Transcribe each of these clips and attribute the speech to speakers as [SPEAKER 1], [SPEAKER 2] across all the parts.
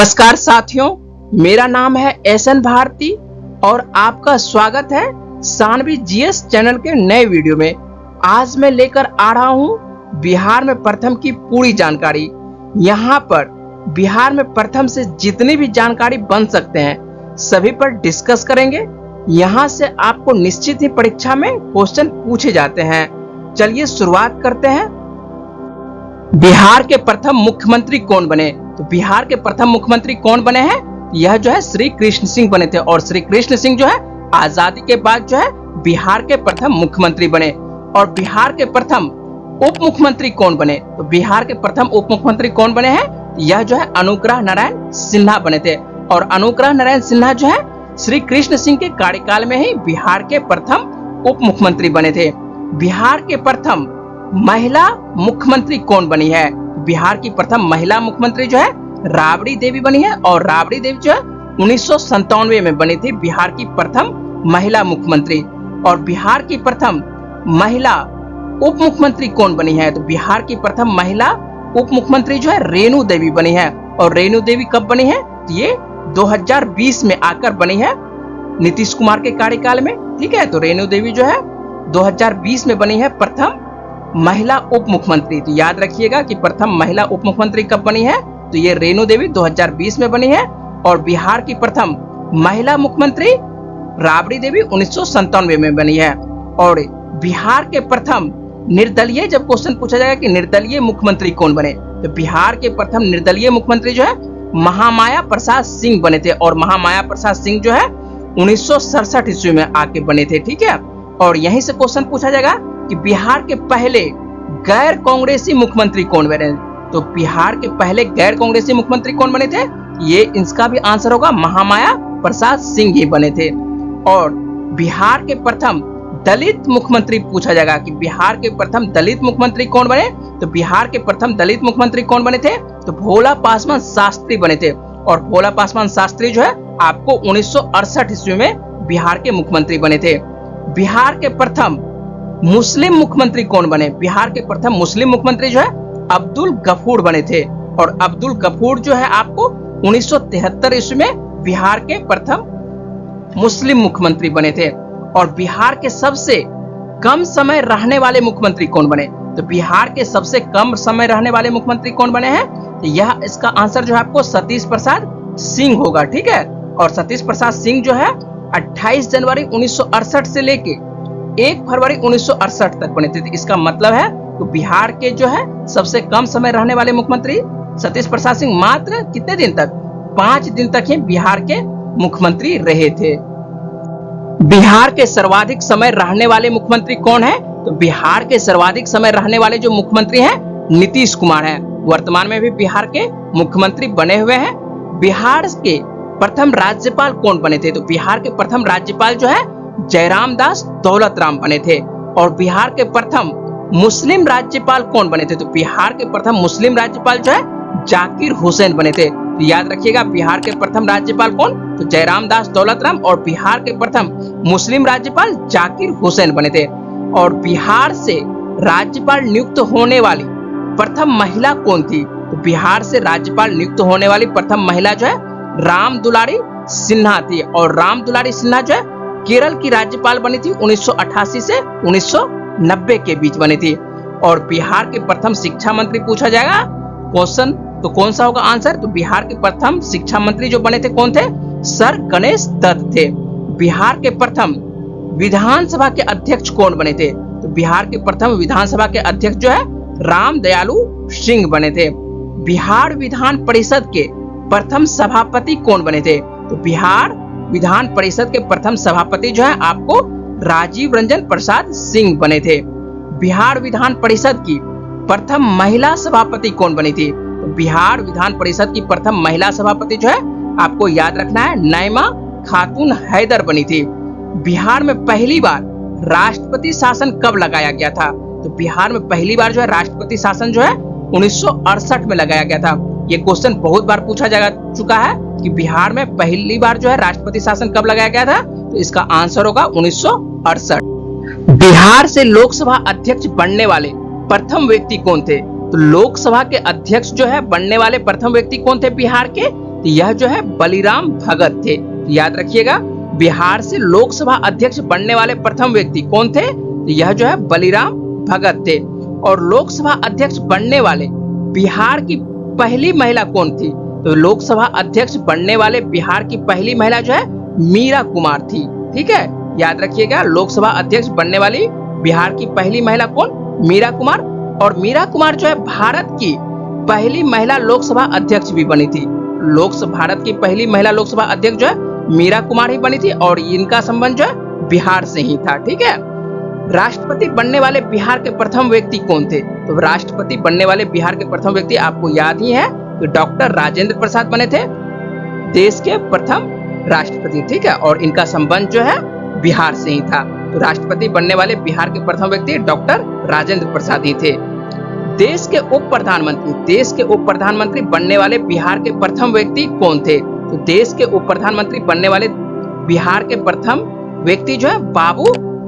[SPEAKER 1] नमस्कार साथियों, मेरा नाम है एसएन भारती और आपका स्वागत है सानवी जीएस चैनल के नए वीडियो में। आज मैं लेकर आ रहा हूं बिहार में प्रथम की पूरी जानकारी। यहां पर बिहार में प्रथम से जितनी भी जानकारी बन सकते हैं सभी पर डिस्कस करेंगे। यहां से आपको निश्चित ही परीक्षा में क्वेश्चन पूछे जाते हैं। चलिए शुरुआत करते हैं। बिहार के प्रथम मुख्यमंत्री कौन बने? तो बिहार के प्रथम मुख्यमंत्री कौन बने हैं? यह जो है श्री कृष्ण सिंह बने थे और श्री कृष्ण सिंह जो है आजादी के बाद जो है बिहार के प्रथम मुख्यमंत्री बने। और बिहार के प्रथम उप मुख्यमंत्री कौन बने? तो बिहार के प्रथम उप मुख्यमंत्री कौन बने हैं? यह जो है अनुग्रह नारायण सिन्हा बने थे। और अनुग्रह नारायण सिन्हा जो है श्री कृष्ण सिंह के कार्यकाल में ही बिहार के प्रथम उप मुख्यमंत्री बने थे। बिहार के प्रथम महिला मुख्यमंत्री कौन बनी है? बिहार की प्रथम महिला मुख्यमंत्री जो है राबड़ी देवी बनी है। और राबड़ी देवी जो है 1997 में बनी थी बिहार की प्रथम महिला मुख्यमंत्री। और बिहार की प्रथम महिला उप मुख्यमंत्री कौन बनी है? तो बिहार की प्रथम महिला उप मुख्यमंत्री जो है रेणु देवी बनी है। और रेणु देवी कब बनी है? ये 2020 में आकर बनी है नीतीश कुमार के कार्यकाल में। ठीक है, तो रेणु देवी जो है 2020 में बनी है प्रथम महिला उप मुख्यमंत्री। तो याद रखिएगा कि प्रथम महिला उप मुख्यमंत्री कब बनी है? तो ये रेणु देवी 2020 में बनी है। और बिहार की प्रथम महिला मुख्यमंत्री राबड़ी देवी 1997 में बनी है। और बिहार के प्रथम निर्दलीय, जब क्वेश्चन पूछा जाएगा कि निर्दलीय मुख्यमंत्री कौन बने, तो बिहार के प्रथम निर्दलीय मुख्यमंत्री जो है महामाया प्रसाद सिंह बने थे। और महामाया प्रसाद सिंह जो है 1967 ईस्वी में आके बने थे। ठीक है, और यहीं से क्वेश्चन पूछा जाएगा कि बिहार के पहले गैर कांग्रेसी मुख्यमंत्री कौन बने? तो बिहार के पहले गैर कांग्रेसी मुख्यमंत्री कौन बने थे? ये इसका भी आंसर होगा महामाया प्रसाद सिंह ही बने थे। और बिहार के प्रथम दलित मुख्यमंत्री पूछा जाएगा कि बिहार के प्रथम दलित मुख्यमंत्री कौन बने? तो बिहार के प्रथम दलित मुख्यमंत्री कौन बने थे? तो भोला पासवान शास्त्री बने थे। और भोला पासवान शास्त्री जो है आपको 1968 ईस्वी में बिहार के मुख्यमंत्री बने थे। बिहार के प्रथम मुस्लिम मुख्यमंत्री कौन बने? बिहार के प्रथम मुस्लिम मुख्यमंत्री जो है अब्दुल गफूर बने थे। और अब्दुल गफूर जो है आपको 1973 ईस्वी में बिहार के प्रथम मुस्लिम मुख्यमंत्री बने थे। और बिहार के सबसे कम समय रहने वाले मुख्यमंत्री कौन बने? तो बिहार के सबसे कम समय रहने वाले मुख्यमंत्री कौन बने हैं? तो यह इसका आंसर जो है आपको सतीश प्रसाद सिंह होगा। ठीक है, और सतीश प्रसाद सिंह जो है 28 जनवरी 1968 से लेके 1 फरवरी 1968 तक बने थे। इसका मतलब है तो बिहार के जो है सबसे कम समय रहने वाले मुख्यमंत्री सतीश प्रसाद सिंह मात्र कितने दिन तक? 5 दिन तक ही बिहार के मुख्यमंत्री रहे थे। बिहार के सर्वाधिक समय रहने वाले मुख्यमंत्री कौन है? तो बिहार के सर्वाधिक समय रहने वाले जो मुख्यमंत्री हैं नीतीश कुमार हैं। वर्तमान में भी बिहार के मुख्यमंत्री बने हुए हैं। बिहार के प्रथम राज्यपाल कौन बने थे? तो बिहार के प्रथम राज्यपाल जो है जयराम दास दौलत राम बने थे। और बिहार के प्रथम मुस्लिम राज्यपाल कौन बने थे? तो बिहार के प्रथम मुस्लिम राज्यपाल जो है जाकिर हुसैन बने थे। तो याद रखिएगा बिहार के प्रथम राज्यपाल कौन? तो जयराम दास दौलत राम। और बिहार के प्रथम मुस्लिम राज्यपाल जाकिर हुसैन बने थे। और बिहार से राज्यपाल नियुक्त होने वाली प्रथम महिला कौन थी? तो बिहार से राज्यपाल नियुक्त होने वाली प्रथम महिला जो है राम दुलारी सिन्हा थी। और राम दुलारी सिन्हा जो है केरल की राज्यपाल बनी थी 1988 से 1990 के बीच बनी थी। और बिहार के प्रथम शिक्षा मंत्री पूछा जाएगा क्वेश्चन, तो कौन सा होगा आंसर? तो बिहार के प्रथम शिक्षा मंत्री जो बने थे कौन थे? सर गणेश दत्त थे। बिहार के प्रथम विधानसभा के अध्यक्ष कौन बने थे? तो बिहार के प्रथम विधानसभा के अध्यक्ष जो है राम दयालु सिंह बने थे। बिहार विधान परिषद के प्रथम सभापति कौन बने थे? तो बिहार विधान परिषद के प्रथम सभापति जो है आपको राजीव रंजन प्रसाद सिंह बने थे। बिहार विधान परिषद की प्रथम महिला सभापति कौन बनी थी? तो बिहार विधान परिषद की प्रथम महिला सभापति जो है आपको याद रखना है नईमा खातून हैदर बनी थी। बिहार में पहली बार राष्ट्रपति शासन कब लगाया गया था? तो बिहार में पहली बार जो है राष्ट्रपति शासन जो है 1968 में लगाया गया था। ये क्वेश्चन बहुत बार पूछा जा चुका है कि बिहार में पहली बार जो है राष्ट्रपति शासन कब लगाया गया था? तो इसका आंसर होगा 1968। बिहार से लोकसभा अध्यक्ष बनने वाले प्रथम व्यक्ति कौन थे? तो लोकसभा के अध्यक्ष जो है बनने वाले प्रथम व्यक्ति कौन थे बिहार के? तो यह जो है बलिराम भगत थे। तो याद रखिएगा, बिहार से लोकसभा अध्यक्ष बनने वाले प्रथम व्यक्ति कौन थे? तो यह जो है बलिराम भगत थे। और लोकसभा अध्यक्ष बनने वाले बिहार की पहली महिला कौन थी? तो लोकसभा अध्यक्ष बनने वाले बिहार की पहली महिला जो है मीरा कुमार थी। ठीक है, याद रखिएगा, लोकसभा अध्यक्ष बनने वाली बिहार की पहली महिला कौन? मीरा कुमार। और मीरा कुमार जो है भारत की पहली महिला लोकसभा अध्यक्ष भी बनी थी। भारत की पहली महिला लोकसभा अध्यक्ष जो है मीरा कुमार ही बनी थी और इनका संबंध जो है बिहार से ही था। ठीक है, राष्ट्रपति बनने वाले बिहार के प्रथम व्यक्ति कौन थे? तो राष्ट्रपति बनने वाले बिहार के प्रथम व्यक्ति आपको याद ही है कि डॉक्टर राजेंद्र प्रसाद बने थे, देश के प्रथम राष्ट्रपति। ठीक है, और इनका संबंध जो है बिहार से ही था। तो राष्ट्रपति बनने वाले बिहार के प्रथम व्यक्ति डॉक्टर राजेंद्र प्रसाद ही थे। देश के उप प्रधानमंत्री बनने वाले बिहार के प्रथम व्यक्ति कौन थे? तो देश के उप प्रधानमंत्री बनने वाले बिहार के प्रथम व्यक्ति जो है बाबू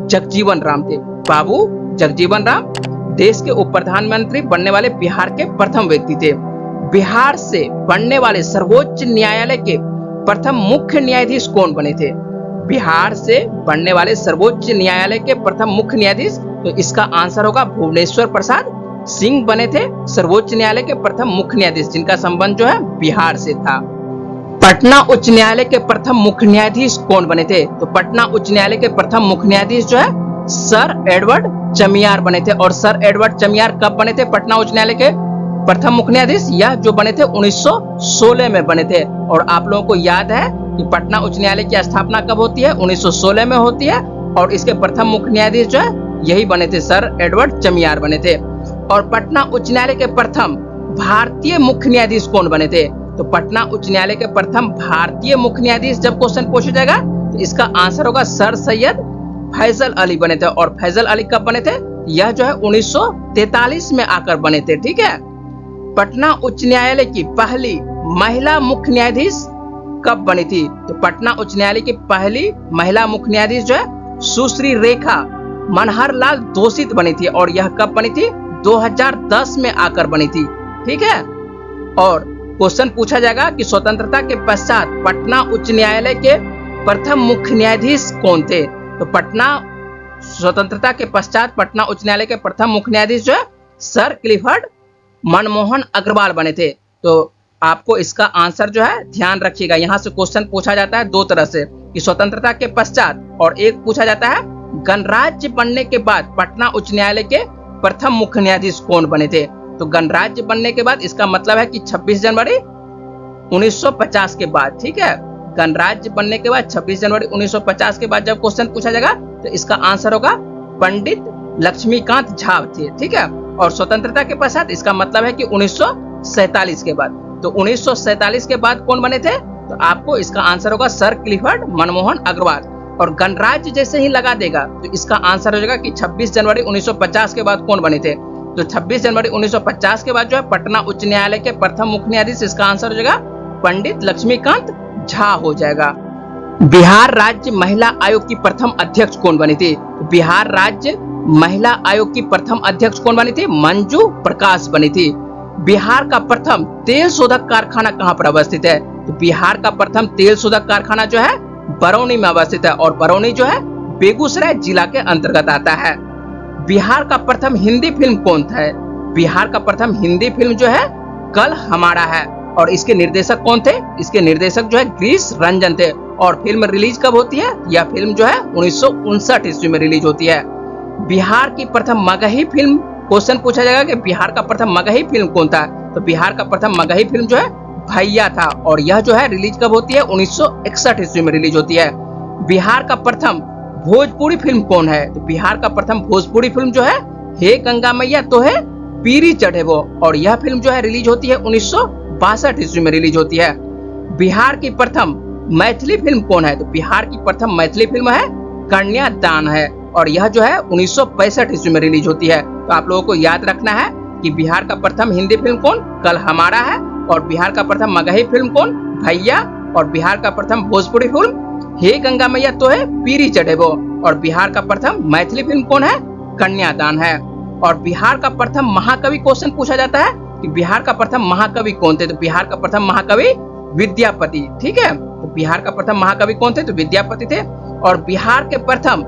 [SPEAKER 1] जगजीवन राम थे। बाबू जगजीवन राम देश के उप प्रधानमंत्री बनने वाले बिहार के प्रथम व्यक्ति थे। बिहार से बनने वाले सर्वोच्च न्यायालय के प्रथम मुख्य न्यायाधीश कौन बने थे? बिहार से बनने वाले सर्वोच्च न्यायालय के प्रथम मुख्य न्यायाधीश, तो इसका आंसर होगा भुवनेश्वर प्रसाद सिंह बने थे सर्वोच्च न्यायालय के प्रथम मुख्य न्यायाधीश, जिनका संबंध जो है बिहार से था। पटना उच्च न्यायालय के प्रथम मुख्य न्यायाधीश कौन बने थे? तो पटना उच्च न्यायालय के प्रथम मुख्य न्यायाधीश जो है सर एडवर्ड चमियार बने थे। और सर एडवर्ड चमियार कब बने थे पटना उच्च न्यायालय के प्रथम मुख्य न्यायाधीश? यह जो बने थे 1916 में बने थे। और आप लोगों को याद है कि पटना उच्च न्यायालय की स्थापना कब होती है? 1916 में होती है। और इसके प्रथम मुख्य न्यायाधीश जो है यही बने थे, सर एडवर्ड चमियार बने थे। और पटना उच्च न्यायालय के प्रथम भारतीय मुख्य न्यायाधीश कौन बने थे? तो पटना उच्च न्यायालय के प्रथम भारतीय मुख्य न्यायाधीश जब क्वेश्चन पूछा जाएगा तो इसका आंसर होगा सर सैयद फैजल अली बने थे। और फैजल अली कब बने थे? यह जो है 1943 में आकर बने थे। ठीक है, पटना उच्च न्यायालय की पहली महिला मुख्य न्यायाधीश कब बनी थी? तो पटना उच्च न्यायालय की पहली महिला मुख्य न्यायाधीश जो है सुश्री रेखा मनहरलाल दोषित बनी थी। और यह कब बनी थी? 2010 में आकर बनी थी। ठीक है, और क्वेश्चन पूछा जाएगा कि स्वतंत्रता के पश्चात पटना उच्च न्यायालय के प्रथम मुख्य न्यायाधीश कौन थे? तो स्वतंत्रता के पश्चात पटना उच्च न्यायालय के प्रथम मुख्य न्यायाधीश जो है सर क्लिफर्ड मनमोहन अग्रवाल बने थे। तो आपको इसका आंसर जो है ध्यान रखिएगा, यहां से क्वेश्चन पूछा जाता है दो तरह से, कि स्वतंत्रता के पश्चात, और एक पूछा जाता है गणराज्य बनने के बाद पटना उच्च न्यायालय के प्रथम मुख्य न्यायाधीश कौन बने थे। तो गणराज्य बनने के बाद इसका मतलब है कि 26 जनवरी 1950 के बाद। ठीक है, गणराज्य बनने के बाद 26 जनवरी 1950 के बाद जब क्वेश्चन पूछा जाएगा तो इसका आंसर होगा पंडित लक्ष्मीकांत झा थे। ठीक है, और स्वतंत्रता के पश्चात इसका मतलब है कि 1947 के बाद। तो 1947 के बाद कौन बने थे? तो आपको इसका आंसर होगा सर क्लिफर्ड मनमोहन अग्रवाल। और गणराज्य जैसे ही लगा देगा तो इसका आंसर हो जाएगा कि 26 जनवरी 1950 के बाद कौन बने थे? तो 26 जनवरी 1950 के बाद जो है पटना उच्च न्यायालय के प्रथम मुख्य न्यायाधीश, इसका आंसर हो जाएगा पंडित लक्ष्मीकांत झा हो जाएगा। बिहार राज्य महिला आयोग की प्रथम अध्यक्ष कौन बनी थी? तो बिहार राज्य महिला आयोग की प्रथम अध्यक्ष कौन बनी थी? मंजू प्रकाश बनी थी। बिहार का प्रथम तेल शोधक कारखाना कहां पर अवस्थित है? तो बिहार का प्रथम तेल शोधक कारखाना जो है बरौनी में अवस्थित है। और बरौनी जो है बेगूसराय जिला के अंतर्गत आता है। बिहार का प्रथम हिंदी फिल्म कौन था? बिहार का प्रथम हिंदी फिल्म जो है कल हमारा है। और इसके निर्देशक कौन थे? इसके निर्देशक जो है गिरीश रंजन थे। और फिल्म रिलीज कब होती है? यह फिल्म जो है 1959 ईस्वी में रिलीज होती है। बिहार की प्रथम मगही फिल्म, क्वेश्चन पूछा जाएगा कि बिहार का प्रथम मगही फिल्म कौन था? तो बिहार का प्रथम मगही फिल्म जो है भैया था। और यह जो है रिलीज कब होती है? 1961 ईस्वी में रिलीज होती है। बिहार का प्रथम भोजपुरी फिल्म कौन है? तो बिहार का प्रथम भोजपुरी फिल्म जो है हे गंगा मैया तो है पीरी चढ़े वो। और यह फिल्म जो है रिलीज होती है 1962 ईस्वी में रिलीज होती है। बिहार की प्रथम मैथिली फिल्म कौन है? तो बिहार की प्रथम मैथिली फिल्म है कन्यादान है। और यह जो है 1965 ईस्वी में रिलीज होती है। तो आप लोगों को याद रखना है कि बिहार का प्रथम हिंदी फिल्म कौन? कल हमारा है। और बिहार का प्रथम मगही फिल्म कौन? भैया। और बिहार का प्रथम भोजपुरी फिल्म हे गंगा मैया तो है पीरी चढ़े वो। और बिहार का प्रथम मैथिली फिल्म कौन है? कन्यादान है। और बिहार का प्रथम महाकवि, क्वेश्चन पूछा जाता है कि बिहार का प्रथम महाकवि कौन थे? तो बिहार का प्रथम महाकवि विद्यापति। ठीक है, तो बिहार का प्रथम महाकवि कौन थे? तो विद्यापति थे। और बिहार के प्रथम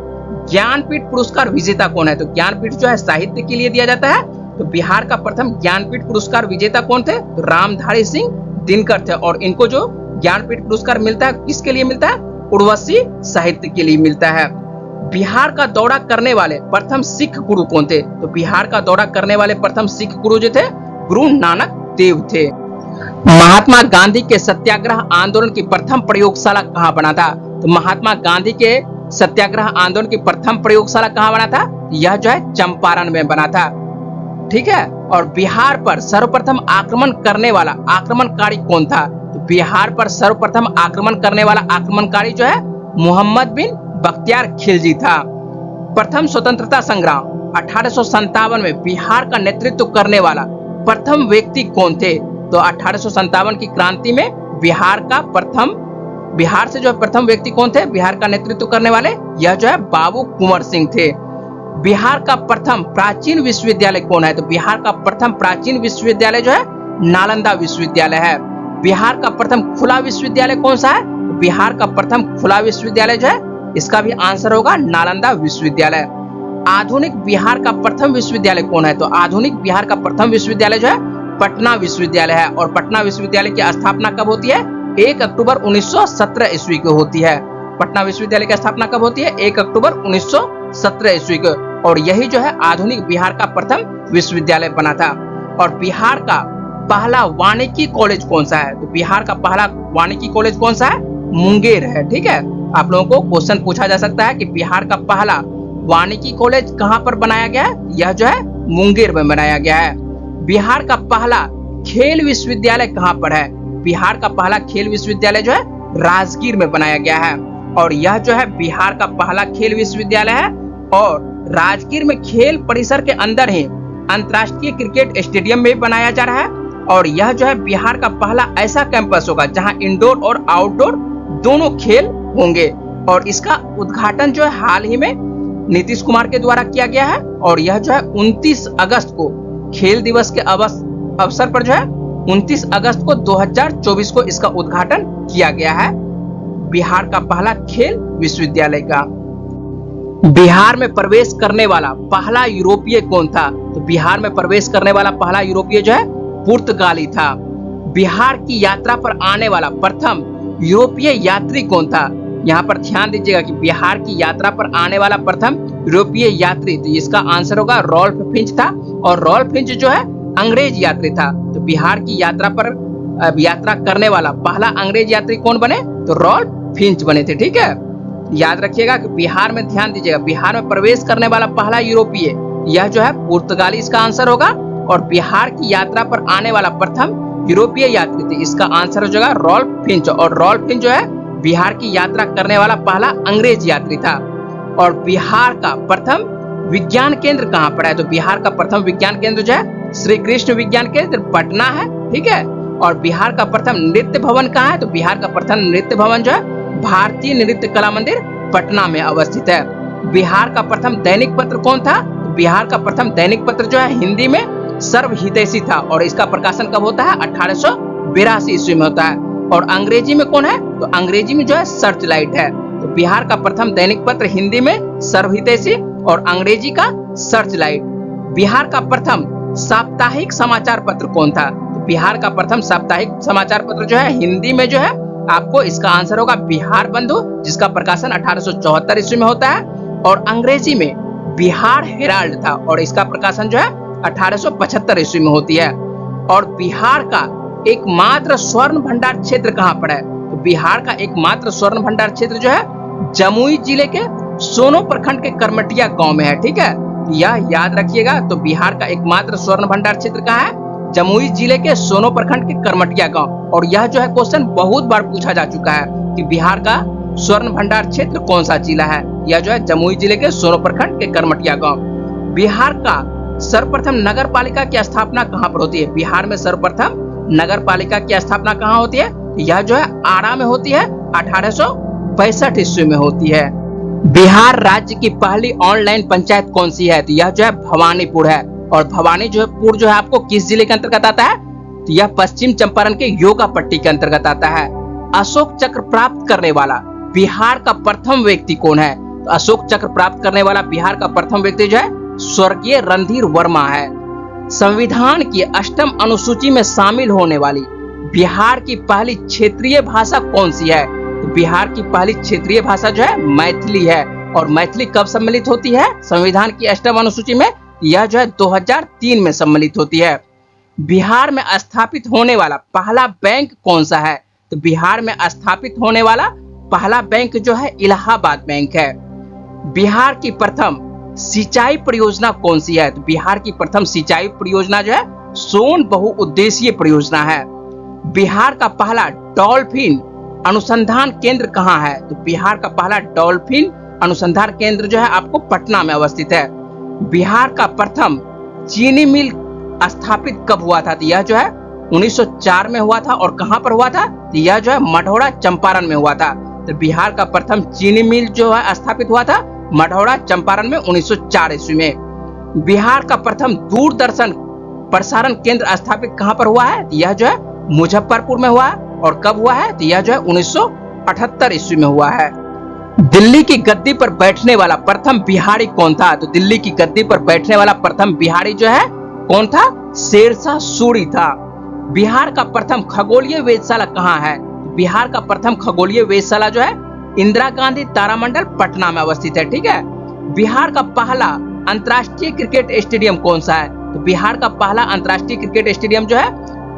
[SPEAKER 1] ज्ञानपीठ पुरस्कार विजेता कौन है? तो ज्ञानपीठ जो है साहित्य के लिए दिया जाता है, तो बिहार का प्रथम ज्ञानपीठ पुरस्कार विजेता कौन थे? तो रामधारी सिंह दिनकर थे। और इनको जो ज्ञानपीठ पुरस्कार मिलता है किसके लिए मिलता है? उर्वशी साहित्य के लिए मिलता है। बिहार का दौरा करने वाले प्रथम सिख गुरु कौन थे? तो बिहार का दौरा करने वाले प्रथम सिख गुरु जो थे गुरु नानक देव थे। महात्मा गांधी के सत्याग्रह आंदोलन की प्रथम प्रयोगशाला कहाँ बना था? तो महात्मा गांधी के सत्याग्रह आंदोलन की प्रथम प्रयोगशाला कहाँ बना था? यह जो है चंपारण में बना था। ठीक है, और बिहार पर सर्वप्रथम आक्रमण करने वाला आक्रमणकारी कौन था? तो बिहार पर सर्वप्रथम आक्रमण करने वाला आक्रमणकारी जो है मोहम्मद बिन बख्तियार खिलजी था। प्रथम स्वतंत्रता संग्राम 1857 में बिहार का नेतृत्व करने वाला प्रथम व्यक्ति कौन थे? तो 1857 की क्रांति में बिहार से जो प्रथम व्यक्ति कौन थे बिहार का नेतृत्व करने वाले? यह जो है बाबू कुंवर सिंह थे। बिहार का प्रथम प्राचीन विश्वविद्यालय कौन है? तो बिहार का प्रथम प्राचीन विश्वविद्यालय जो है नालंदा विश्वविद्यालय है। बिहार का प्रथम खुला विश्वविद्यालय कौन सा है? तो बिहार का प्रथम खुला विश्वविद्यालय जो है इसका भी आंसर होगा नालंदा विश्वविद्यालय। आधुनिक बिहार का प्रथम विश्वविद्यालय कौन है? तो आधुनिक बिहार का प्रथम विश्वविद्यालय जो है पटना विश्वविद्यालय है। और पटना विश्वविद्यालय की स्थापना कब होती है? 1 अक्टूबर 1917 ईस्वी को होती है। पटना विश्वविद्यालय की स्थापना कब होती है? 1 अक्टूबर 1917 ईस्वी को। और यही जो है आधुनिक बिहार का प्रथम विश्वविद्यालय बना था। और बिहार का पहला वानिकी कॉलेज कौन सा है? तो बिहार का पहला वानिकी कॉलेज कौन सा है? मुंगेर है। ठीक है, आप लोगों को क्वेश्चन पूछा जा सकता है कि बिहार का पहला वानिकी कॉलेज कहां पर बनाया गया है? यह जो है मुंगेर में बनाया गया है। बिहार का पहला खेल विश्वविद्यालय कहां पर है? बिहार का पहला खेल विश्वविद्यालय जो है राजगीर में बनाया गया है। और यह जो है बिहार का पहला खेल विश्वविद्यालय है। और राजगीर में खेल परिसर के अंदर ही अंतरराष्ट्रीय क्रिकेट स्टेडियम में बनाया जा रहा है। और यह जो है बिहार का पहला ऐसा कैंपस होगा जहां इंडोर और आउटडोर दोनों खेल होंगे। और इसका उद्घाटन जो है हाल ही में नीतीश कुमार के द्वारा किया गया है। और यह जो है 29 अगस्त को खेल दिवस के अवसर पर जो है 29 अगस्त को 2024 को इसका उद्घाटन किया गया है बिहार का पहला खेल विश्वविद्यालय का। बिहार में प्रवेश करने वाला पहला यूरोपीय कौन था? तो बिहार में प्रवेश करने वाला पहला यूरोपीय जो है पुर्तगाली था। बिहार की यात्रा पर आने वाला प्रथम यूरोपीय यात्री कौन था? यहाँ पर ध्यान दीजिएगा कि बिहार की यात्रा पर आने वाला प्रथम यूरोपीय यात्री, तो इसका आंसर होगा रॉल्फ फिंच था। और रॉल्फ फिंच जो है अंग्रेज यात्री था। तो बिहार की यात्रा पर यात्रा करने वाला पहला अंग्रेज यात्री कौन बने? तो रॉल्फ फिंच बने थे। ठीक है, याद रखिएगा कि बिहार में ध्यान दीजिएगा बिहार में प्रवेश करने वाला पहला यूरोपीय यह जो है पुर्तगाली इसका आंसर होगा। और बिहार की यात्रा पर आने वाला प्रथम यूरोपीय यात्री थे, इसका आंसर हो जाएगा रॉल्फ फिंच। और रॉल्फ फिंच जो है बिहार की यात्रा करने वाला पहला अंग्रेज यात्री था। और बिहार का प्रथम विज्ञान केंद्र कहां पर है? तो बिहार का प्रथम विज्ञान केंद्र जो है श्री कृष्ण विज्ञान केंद्र पटना है। ठीक है, और बिहार का प्रथम नृत्य भवन कहां है? तो बिहार का प्रथम नृत्य भवन जो है भारतीय नृत्य कला मंदिर पटना में अवस्थित है। बिहार का प्रथम दैनिक पत्र कौन था? तो बिहार का प्रथम दैनिक पत्र जो है हिंदी में सर्वहितैषी था। और इसका प्रकाशन कब होता है? 1882 ईस्वी में होता है। और अंग्रेजी में कौन है? तो अंग्रेजी में जो है सर्च लाइट है। तो बिहार का प्रथम दैनिक पत्र हिंदी में सर्वहितैषी और अंग्रेजी का सर्च लाइट। बिहार का प्रथम साप्ताहिक समाचार पत्र कौन था? तो बिहार का प्रथम साप्ताहिक समाचार पत्र जो है हिंदी में जो है आपको इसका आंसर होगा बिहार बंधु, जिसका प्रकाशन 1874 ईस्वी में होता है। और अंग्रेजी में बिहार हेराल्ड था और इसका प्रकाशन जो है 1875 ईस्वी में होती है। और बिहार का एकमात्र स्वर्ण भंडार क्षेत्र कहां पर है? तो बिहार का एकमात्र स्वर्ण भंडार क्षेत्र जो है जमुई जिले के सोनो प्रखंड के करमटिया गांव में है। ठीक है, यह याद रखिएगा। तो बिहार का एकमात्र स्वर्ण भंडार क्षेत्र कहां है? जमुई जिले के सोनो प्रखंड के करमटिया गांव। और यह जो है क्वेश्चन बहुत बार पूछा जा चुका है कि बिहार का स्वर्ण भंडार क्षेत्र कौन सा जिला है? यह जो है जमुई जिले के सोनो प्रखंड के करमटिया गांव। बिहार का सर्वप्रथम नगर पालिका की स्थापना कहां पर होती है? बिहार में सर्वप्रथम नगर पालिका की स्थापना कहां होती है? यह जो है आरा में होती है, 1862 ईस्वी में होती है। बिहार राज्य की पहली ऑनलाइन पंचायत कौन सी है? तो यह जो है भवानीपुर है। और भवानीपुर जो है आपको किस जिले के अंतर्गत आता है? तो यह पश्चिम चंपारण के योगा पट्टी के अंतर्गत आता है। अशोक चक्र प्राप्त करने वाला बिहार का प्रथम व्यक्ति कौन है? तो अशोक चक्र प्राप्त करने वाला बिहार का प्रथम व्यक्ति जो है स्वर्गीय रणधीर वर्मा है। संविधान की 8वीं अनुसूची में शामिल होने वाली बिहार की पहली क्षेत्रीय भाषा कौन सी है? तो बिहार की पहली क्षेत्रीय भाषा जो है मैथिली है। और मैथिली कब सम्मिलित होती है संविधान की 8वीं अनुसूची में? यह जो है 2003 में सम्मिलित होती है। बिहार में स्थापित होने वाला पहला बैंक कौन सा है? तो बिहार में स्थापित होने वाला पहला बैंक जो है इलाहाबाद बैंक है। बिहार की प्रथम सिंचाई परियोजना कौन सी है? तो बिहार की प्रथम सिंचाई परियोजना जो है सोन बहुउद्देशीय परियोजना है। बिहार का पहला डॉल्फिन अनुसंधान केंद्र कहाँ है? तो बिहार का पहला डॉल्फिन अनुसंधान केंद्र जो है आपको पटना में अवस्थित है। बिहार का प्रथम चीनी मिल स्थापित कब हुआ था? तो यह जो है 1904 में हुआ था। और कहां पर हुआ था? तो यह जो है मढ़ौरा चंपारण में हुआ था। तो बिहार का प्रथम चीनी मिल जो है स्थापित हुआ था मढ़ौरा चंपारण में 1904 ईस्वी में। बिहार का प्रथम दूरदर्शन प्रसारण केंद्र स्थापित कहां पर हुआ है? तो यह जो है मुजफ्फरपुर में हुआ है। और कब हुआ है? तो यह जो है 1978 ईस्वी में हुआ है। दिल्ली की गद्दी पर बैठने वाला प्रथम बिहारी कौन था? तो दिल्ली की गद्दी पर बैठने वाला प्रथम बिहारी जो है कौन था? शेरशाह सूरी था। बिहार का प्रथम खगोलीय वेधशाला कहाँ है? बिहार का प्रथम खगोलीय वेधशाला जो है इंदिरा गांधी तारामंडल पटना में अवस्थित है। ठीक है। बिहार का पहला अंतर्राष्ट्रीय क्रिकेट स्टेडियम कौन सा है? तो बिहार का पहला अंतर्राष्ट्रीय क्रिकेट स्टेडियम जो है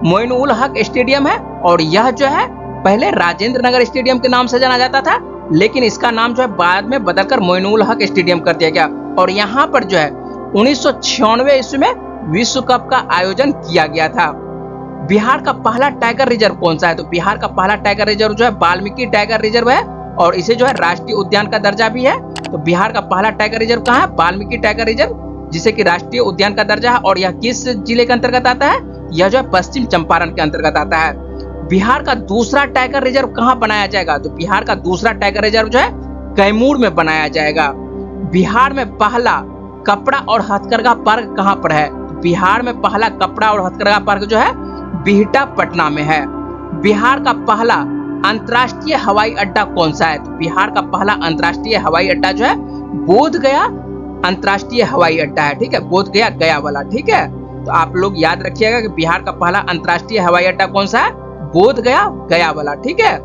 [SPEAKER 1] मोइनुल हक स्टेडियम है। और यह जो है पहले राजेंद्र नगर स्टेडियम के नाम से जाना जाता था, लेकिन इसका नाम जो है बाद में बदलकर मोइनुल हक स्टेडियम कर दिया गया। और यहाँ पर जो है 1996 ईस्वी में विश्व कप का आयोजन किया गया था। बिहार का पहला टाइगर रिजर्व कौन सा है? तो बिहार का पहला टाइगर रिजर्व जो है वाल्मीकि टाइगर रिजर्व है। और इसे जो है राष्ट्रीय उद्यान का दर्जा भी है। तो बिहार का पहला टाइगर रिजर्व कहाँ है? वाल्मीकि टाइगर रिजर्व, जिसे कि राष्ट्रीय उद्यान का दर्जा है। और यह किस जिले के अंतर्गत आता है? यह जो है पश्चिम चंपारण के अंतर्गत आता है। बिहार का दूसरा टाइगर रिजर्व कहाँ बनाया जाएगा? तो बिहार का दूसरा टाइगर रिजर्व जो है कैमूर में बनाया जाएगा। बिहार में पहला कपड़ा और हथकरघा पार्क कहाँ पर है? बिहार में पहला कपड़ा और हथकरघा पार्क जो है बिहटा पटना में है। बिहार का पहला अंतर्राष्ट्रीय हवाई अड्डा कौन सा है? तो बिहार का पहला अंतर्राष्ट्रीय हवाई अड्डा जो है बोधगया अंतर्राष्ट्रीय हवाई अड्डा है। ठीक है, बोधगया गया वाला। ठीक है, तो आप लोग याद रखिएगा कि बिहार का पहला अंतर्राष्ट्रीय हवाई अड्डा कौन सा है? बोधगया गया वाला। ठीक है।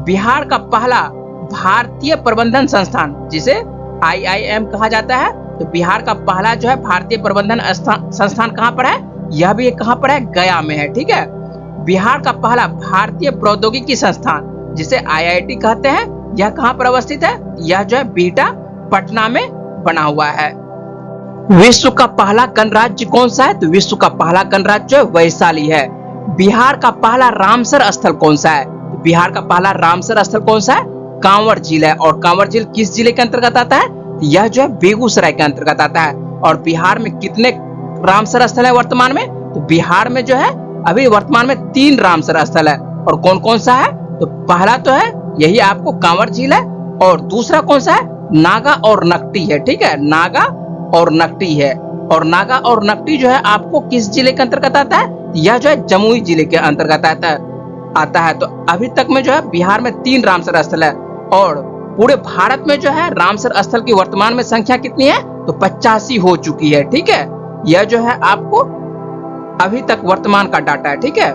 [SPEAKER 1] बिहार का पहला भारतीय प्रबंधन संस्थान, जिसे IIM कहा जाता है, तो बिहार का पहला जो है भारतीय प्रबंधन संस्थान कहाँ पर है? यह भी कहाँ पर है? गया में है। ठीक है। बिहार का पहला भारतीय प्रौद्योगिकी संस्थान, जिसे IIT कहते हैं, यह कहाँ पर अवस्थित है? यह जो है बिहटा पटना में बना हुआ है। विश्व का पहला गणराज्य कौन सा है? तो विश्व का पहला गणराज्य जो है वैशाली है। बिहार का पहला रामसर स्थल कौन सा है? तो बिहार का पहला रामसर स्थल कौन सा है? कांवर झील है। और कांवर झील किस जिले के अंतर्गत आता है? यह जो है बेगूसराय के अंतर्गत आता है। और बिहार में कितने रामसर स्थल है वर्तमान में? तो बिहार में जो है अभी वर्तमान में 3 रामसर स्थल है। और कौन कौन सा है? तो पहला तो है यही आपको कांवर झील है। और दूसरा कौन सा है? नागा और नकटी है। ठीक है, नागा और नकटी है। और नागा और नकटी जो है आपको किस जिले के अंतर्गत आता है? यह जो है जमुई जिले के अंतर्गत आता है। तो अभी तक में जो है बिहार में 3 रामसर स्थल है। और पूरे भारत में जो है रामसर स्थल की वर्तमान में संख्या कितनी है? तो 85 हो चुकी है। ठीक है, यह जो है आपको अभी तक वर्तमान का डाटा है। ठीक है।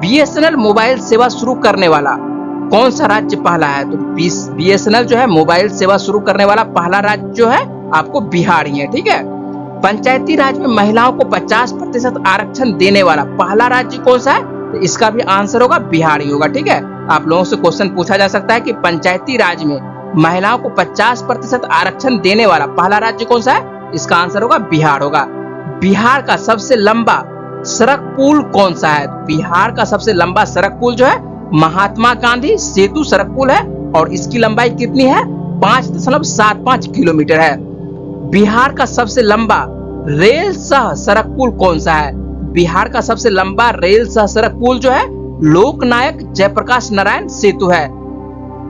[SPEAKER 1] BSNL मोबाइल सेवा शुरू करने वाला कौन सा राज्य पहला है? तो BSNL जो है मोबाइल सेवा शुरू करने वाला पहला राज्य जो है आपको बिहार ही है। ठीक है। पंचायती राज में महिलाओं को 50% आरक्षण देने वाला पहला राज्य कौन सा है? तो इसका भी आंसर होगा बिहार ही होगा। ठीक है। आप लोगों से क्वेश्चन पूछा जा सकता है कि पंचायती राज में महिलाओं को 50% आरक्षण देने वाला पहला राज्य कौन सा है? इसका आंसर होगा बिहार होगा। बिहार का सबसे लंबा सड़क पुल कौन सा है? बिहार का सबसे लंबा सड़क पुल जो है महात्मा गांधी सेतु सड़क पुल है। और इसकी लंबाई कितनी है? 5.75 किलोमीटर है। बिहार का सबसे लंबा रेल सह सड़क पुल कौन सा है? बिहार का सबसे लंबा रेल सह सड़क पुल जो है लोकनायक जयप्रकाश नारायण सेतु है।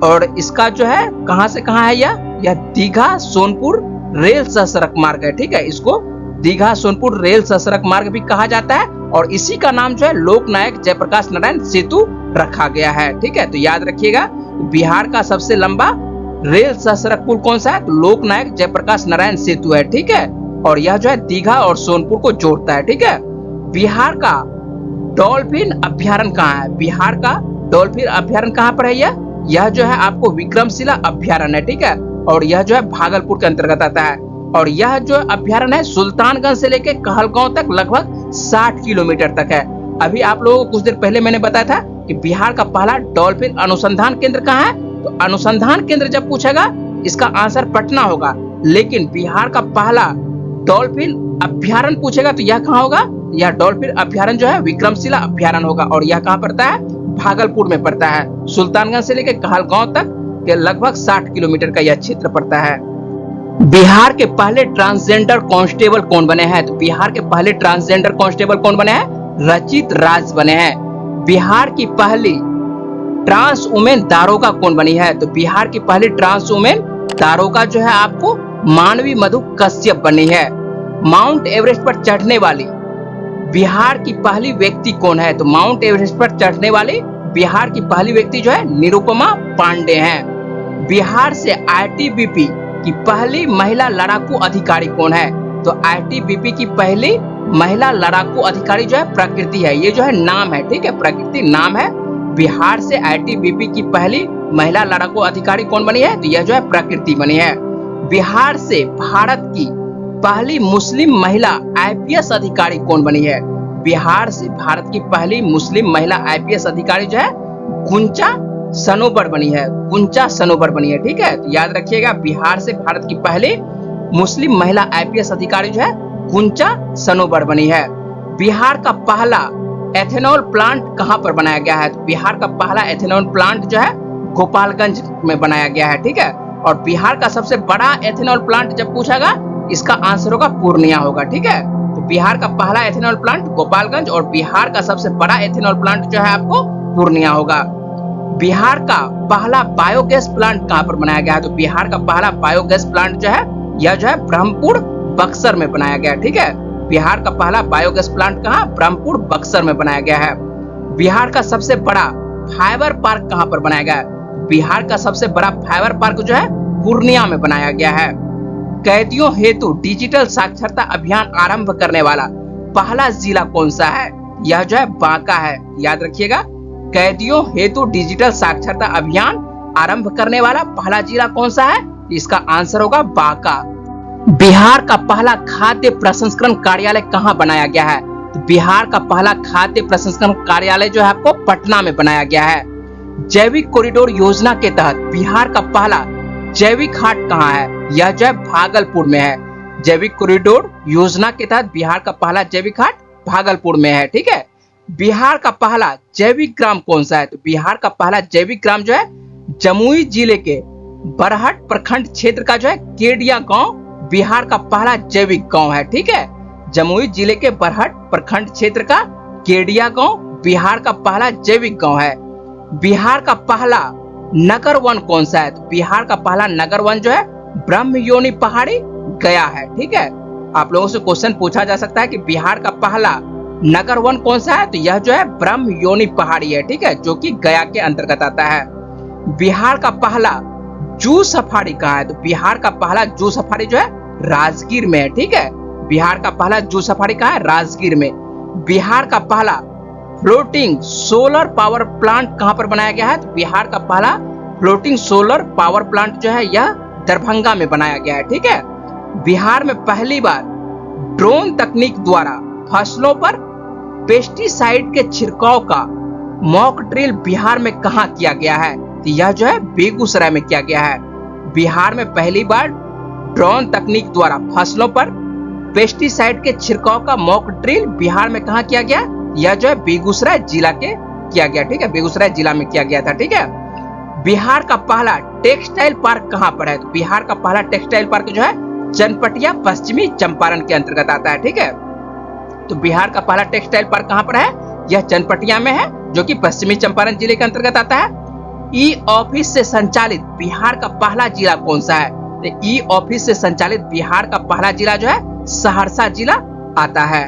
[SPEAKER 1] और इसका जो है कहां से कहां है? यह दीघा सोनपुर रेल सह सड़क मार्ग है। ठीक है, इसको दीघा सोनपुर रेल सड़क मार्ग भी कहा जाता है और इसी का नाम जो है लोकनायक जयप्रकाश नारायण सेतु रखा गया है। ठीक है, तो याद रखिएगा बिहार का सबसे लंबा रेल सड़क पुल कौन सा है? तो लोकनायक जयप्रकाश नारायण सेतु है। ठीक है, और यह जो है दीघा और सोनपुर को जोड़ता है। ठीक है, बिहार का डॉल्फिन अभ्यारण्य कहाँ है? बिहार का डॉल्फिन अभ्यारण्य कहाँ पर है? यह जो है आपको विक्रमशिला अभ्यारण्य है। ठीक है, और यह जो है भागलपुर के अंतर्गत आता है और यह जो अभ्यारण्य है सुल्तानगंज से लेकर कहलगांव तक लगभग 60 किलोमीटर तक है। अभी आप लोगों को कुछ देर पहले मैंने बताया था कि बिहार का पहला डॉल्फिन अनुसंधान केंद्र कहाँ है? तो अनुसंधान केंद्र जब पूछेगा इसका आंसर पटना होगा, लेकिन बिहार का पहला डॉल्फिन अभ्यारण्य पूछेगा तो यह कहाँ होगा? यह डॉल्फिन अभ्यारण्य जो है विक्रमशिला अभ्यारण्य होगा और यह कहाँ पड़ता है? भागलपुर में पड़ता है। सुल्तानगंज से लेकर कहलगांव तक के लगभग 60 किलोमीटर का यह क्षेत्र पड़ता है। बिहार के पहले ट्रांसजेंडर कांस्टेबल कौन बने हैं? तो बिहार के पहले ट्रांसजेंडर कांस्टेबल कौन बने हैं? रचित राज बने हैं। बिहार की पहली ट्रांस वुमेन दारोगा कौन बनी है? तो बिहार की पहली ट्रांस वुमेन दारोगा जो है आपको मानवी मधु कश्यप बनी है। माउंट एवरेस्ट पर चढ़ने वाली बिहार की पहली व्यक्ति कौन है? तो माउंट एवरेस्ट पर चढ़ने वाली बिहार की पहली व्यक्ति जो है निरुपमा पांडे हैं। बिहार से आईटीबीपी की पहली महिला लड़ाकू अधिकारी कौन है? तो आईटीबीपी की पहली महिला लड़ाकू अधिकारी जो है प्रकृति है। ये जो है नाम है, ठीक है, प्रकृति नाम है। बिहार से आईटीबीपी की पहली महिला लड़ाकू अधिकारी कौन बनी है? तो यह जो है प्रकृति बनी है। बिहार से भारत की पहली मुस्लिम महिला आईपीएस अधिकारी कौन बनी है? बिहार से भारत की पहली मुस्लिम महिला आईपीएस अधिकारी जो है गुंचा सनोबर बनी है। गुंचा सनोबर बनी है। ठीक है, तो याद रखिएगा बिहार से भारत की पहली मुस्लिम महिला आईपीएस अधिकारी जो है गुंचा सनोबर बनी है। बिहार का पहला एथेनॉल प्लांट कहां पर बनाया गया है? तो बिहार का पहला एथेनॉल प्लांट जो है गोपालगंज में बनाया गया है। ठीक है, और बिहार का सबसे बड़ा एथेनॉल प्लांट जब पूछेगा इसका आंसर होगा पूर्णिया होगा। ठीक है, तो बिहार का पहला एथेनॉल प्लांट गोपालगंज और बिहार का सबसे बड़ा एथेनॉल प्लांट जो है आपको पूर्णिया होगा। बिहार का पहला बायोगैस प्लांट कहां पर बनाया गया है? तो बिहार का पहला बायोगैस प्लांट जो है यह जो है ब्रह्मपुर बक्सर में बनाया गया है। ठीक है, बिहार का पहला बायोगैस प्लांट कहां? ब्रह्मपुर बक्सर में बनाया गया है। बिहार का सबसे बड़ा फाइबर पार्क कहां पर बनाया गया है? बिहार का सबसे बड़ा फाइबर पार्क जो है पूर्णिया में बनाया गया है। कैदियों हेतु डिजिटल साक्षरता अभियान आरंभ करने वाला पहला जिला कौन सा है? यह जो है बांका है। याद रखिएगा कैदियों हेतु डिजिटल साक्षरता अभियान आरंभ करने वाला पहला जिला कौन सा है? इसका आंसर होगा बांका। बिहार का पहला खाद्य प्रसंस्करण कार्यालय कहां बनाया गया है? तो बिहार का पहला खाद्य प्रसंस्करण कार्यालय जो है आपको पटना में बनाया गया है। जैविक कॉरिडोर योजना के तहत बिहार का पहला जैविक हाट कहां है? यह जो है भागलपुर में है। जैविक कॉरिडोर योजना के तहत बिहार का पहला जैविक हाट भागलपुर में है। ठीक है, बिहार का पहला जैविक ग्राम कौन सा है? तो बिहार का पहला जैविक ग्राम जो है जमुई जिले के बरहट प्रखंड क्षेत्र का जो है केडिया गांव बिहार का पहला जैविक गांव है। ठीक है, जमुई जिले के बरहट प्रखंड क्षेत्र का केडिया गांव बिहार का पहला जैविक गांव है। बिहार का पहला नगर वन कौन सा है? तो बिहार का पहला नगर वन जो है ब्रह्मयोनी पहाड़ी गया है। ठीक है, आप लोगों से क्वेश्चन पूछा जा सकता है कि बिहार का पहला नगर वन कौन सा है? तो यह जो है ब्रह्मयोनी पहाड़ी है। ठीक है, जो कि गया के अंतर्गत आता है। बिहार का पहला जू सफारी कहाँ है? तो बिहार का पहला जू सफारी जो है राजगीर में है। ठीक है, बिहार का पहला जू सफारी कहाँ है? राजगीर में। बिहार का पहला फ्लोटिंग सोलर पावर प्लांट कहां पर बनाया गया है? तो बिहार का पहला फ्लोटिंग सोलर पावर प्लांट जो है यह दरभंगा में बनाया गया है। ठीक है, बिहार में पहली बार ड्रोन तकनीक द्वारा फसलों पर पेस्टिसाइड के छिड़काव का मॉक ड्रिल बिहार में कहां किया गया है? तो यह जो है बेगूसराय में किया गया है। बिहार में पहली बार ड्रोन तकनीक द्वारा फसलों पर पेस्टिसाइड के छिड़काव का मॉक ड्रिल बिहार में कहां किया गया? यह जो है बेगूसराय जिला के किया गया। ठीक है, बेगूसराय जिला में किया गया था। ठीक है, बिहार का पहला टेक्सटाइल पार्क कहां पर है? तो बिहार का पहला टेक्सटाइल पार्क जो है चनपटिया पश्चिमी चंपारण के अंतर्गत आता है। ठीक है, तो बिहार का पहला टेक्सटाइल पार्क कहां पर है? यह चनपटिया में है, जो कि पश्चिमी चंपारण जिले के अंतर्गत आता है। ई ऑफिस से संचालित बिहार का पहला जिला कौन सा है? तो ई ऑफिस से संचालित बिहार का पहला जिला जो है सहरसा जिला आता है।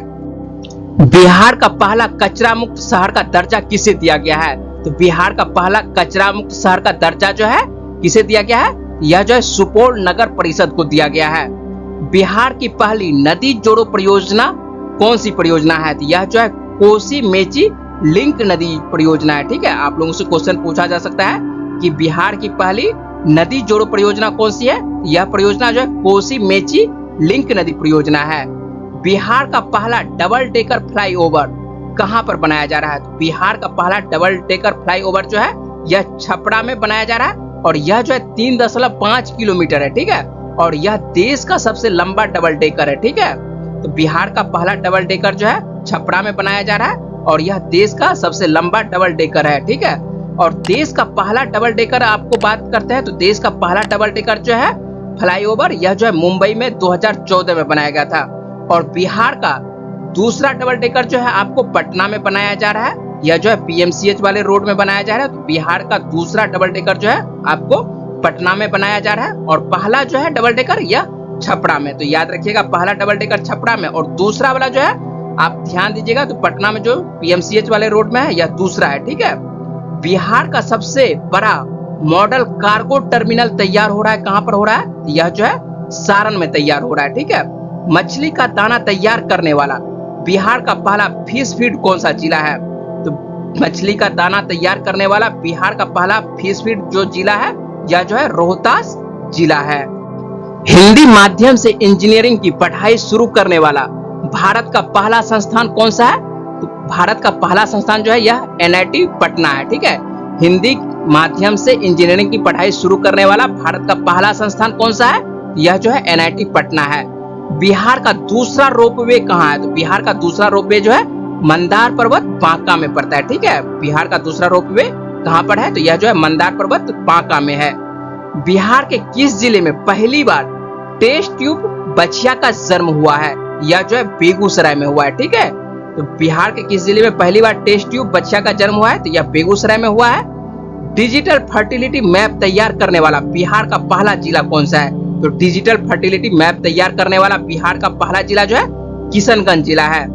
[SPEAKER 1] बिहार का पहला कचरा मुक्त शहर का दर्जा किसे दिया गया है? तो बिहार का पहला कचरा मुक्त शहर का दर्जा जो है किसे दिया गया है? यह जो है सुपौल नगर परिषद को दिया गया है। बिहार की पहली नदी जोड़ो परियोजना कौन सी परियोजना है? तो यह जो है कोसी मेची लिंक नदी परियोजना है। ठीक है, आप लोगों से क्वेश्चन पूछा जा सकता है कि बिहार की पहली नदी जोड़ो परियोजना कौन सी है? यह परियोजना जो है कोसी मेची लिंक नदी परियोजना है। बिहार का पहला डबल डेकर फ्लाईओवर कहां पर बनाया जा रहा है? तो बिहार का पहला डबल डेकर फ्लाईओवर जो है यह छपरा में बनाया जा रहा है और यह जो है 3.5 किलोमीटर है। ठीक है, और यह देश का सबसे लंबा डबल डेकर है। ठीक है, तो बिहार का पहला डबल डेकर जो है छपरा में बनाया जा रहा है और यह देश का सबसे लंबा डबल डेकर है। ठीक है, और देश का पहला डबल डेकर आपको बात करते हैं तो देश का पहला डबल डेकर जो है फ्लाईओवर यह जो है मुंबई में 2014 में बनाया गया था। और बिहार का दूसरा डबल डेकर जो है आपको पटना में बनाया जा रहा है। यह जो है पीएमसीएच वाले रोड में बनाया जा रहा है। तो बिहार का दूसरा डबल डेकर जो है आपको पटना में बनाया जा रहा है और पहला जो है डबल डेकर यह छपरा में। तो याद रखिएगा, पहला डबल डेकर छपरा में और दूसरा वाला जो है आप ध्यान दीजिएगा तो पटना में जो पीएमसीएच वाले रोड में है यह दूसरा है। ठीक है, बिहार का सबसे बड़ा मॉडल कार्गो टर्मिनल तैयार हो रहा है। कहां पर हो रहा है? यह जो है सारण में तैयार हो रहा है। ठीक है, मछली का दाना तैयार करने वाला बिहार का पहला फिश फीड कौन सा जिला है? तो मछली का दाना तैयार करने वाला बिहार का पहला फिश फीड जो जिला है यह जो है रोहतास जिला है। हिंदी माध्यम से इंजीनियरिंग की पढ़ाई शुरू करने वाला भारत का पहला संस्थान कौन सा है? तो भारत का पहला संस्थान जो है यह एनआईटी पटना है। ठीक है, हिंदी माध्यम से इंजीनियरिंग की पढ़ाई शुरू करने वाला भारत का पहला संस्थान कौन सा है? यह जो है एनआईटी पटना है। बिहार का दूसरा रोपवे कहाँ है? तो बिहार का दूसरा रोपवे जो है मंदार पर्वत बांका में पड़ता है। ठीक है, बिहार का दूसरा रोपवे कहाँ पर है? तो यह जो है मंदार पर्वत बांका में है। बिहार के किस जिले में पहली बार टेस्ट ट्यूब बछिया का जन्म हुआ है? यह जो है बेगूसराय में हुआ है। ठीक है, तो बिहार के किस जिले में पहली बार टेस्ट ट्यूब बछिया का जन्म हुआ है? तो यह बेगूसराय में हुआ है। डिजिटल फर्टिलिटी मैप तैयार करने वाला बिहार का पहला जिला कौन सा है? तो डिजिटल फर्टिलिटी मैप तैयार करने वाला बिहार का पहला जिला जो है किशनगंज जिला है।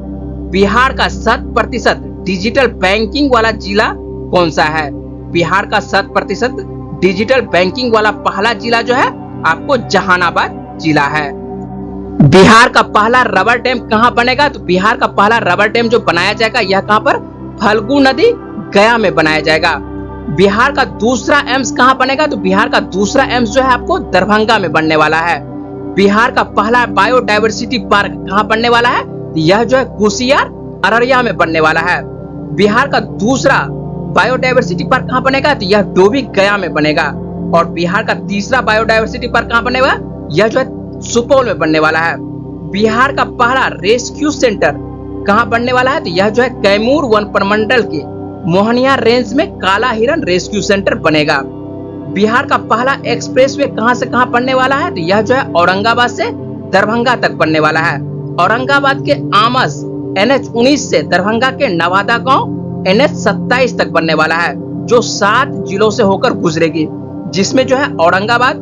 [SPEAKER 1] बिहार का 100% डिजिटल बैंकिंग वाला जिला कौन सा है? बिहार का 100% डिजिटल बैंकिंग वाला पहला जिला जो है आपको जहानाबाद जिला है। बिहार का पहला रबर डैम कहां बनेगा? तो बिहार का पहला रबर डैम जो बनाया जाएगा यह कहां पर? फल्गु नदी गया में बनाया जाएगा। बिहार का दूसरा एम्स कहां बनेगा? तो बिहार का दूसरा एम्स जो है आपको दरभंगा में बनने वाला है। बिहार का पहला बायोडायवर्सिटी पार्क कहां बनने वाला है? यह जो है कुशियार अररिया में बनने वाला है। बिहार का दूसरा बायोडायवर्सिटी पार्क कहां बनेगा? तो यह डोभी गया में बनेगा। और बिहार का तीसरा बायोडायवर्सिटी पार्क कहां बनेगा? यह जो है सुपौल में बनने वाला है। बिहार का पहला रेस्क्यू सेंटर कहां बनने वाला है? तो यह जो है कैमूर वन प्रमंडल के मोहनिया रेंज में काला हिरन रेस्क्यू सेंटर बनेगा। बिहार का पहला एक्सप्रेसवे कहां से कहां बनने वाला है? तो यह जो है औरंगाबाद से दरभंगा तक बनने वाला है। औरंगाबाद के आमस NH19 से दरभंगा के नवादा गांव NH27 तक बनने वाला है, जो 7 जिलों से होकर गुजरेगी, जिसमें जो है औरंगाबाद,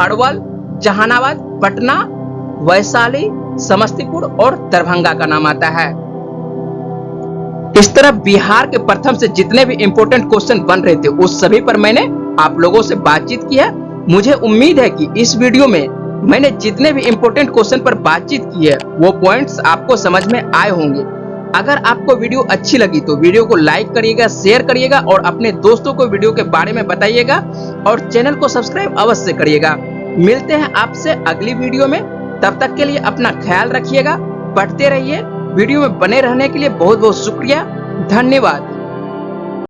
[SPEAKER 1] अरवल, जहानाबाद, पटना, वैशाली, समस्तीपुर और दरभंगा का नाम आता है। इस तरह बिहार के प्रथम से जितने भी इंपॉर्टेंट क्वेश्चन बन रहे थे उस सभी पर मैंने आप लोगों से बातचीत की है। मुझे उम्मीद है कि इस वीडियो में मैंने जितने भी इंपॉर्टेंट क्वेश्चन पर बातचीत की है वो पॉइंट्स आपको समझ में आए होंगे। अगर आपको वीडियो अच्छी लगी तो वीडियो को लाइक करिएगा, शेयर करिएगा और अपने दोस्तों को वीडियो के बारे में बताइएगा और चैनल को सब्सक्राइब अवश्य करिएगा। मिलते हैं आपसे अगली वीडियो में, तब तक के लिए अपना ख्याल रखिएगा, पढ़ते रहिए। वीडियो में बने रहने के लिए बहुत बहुत शुक्रिया, धन्यवाद।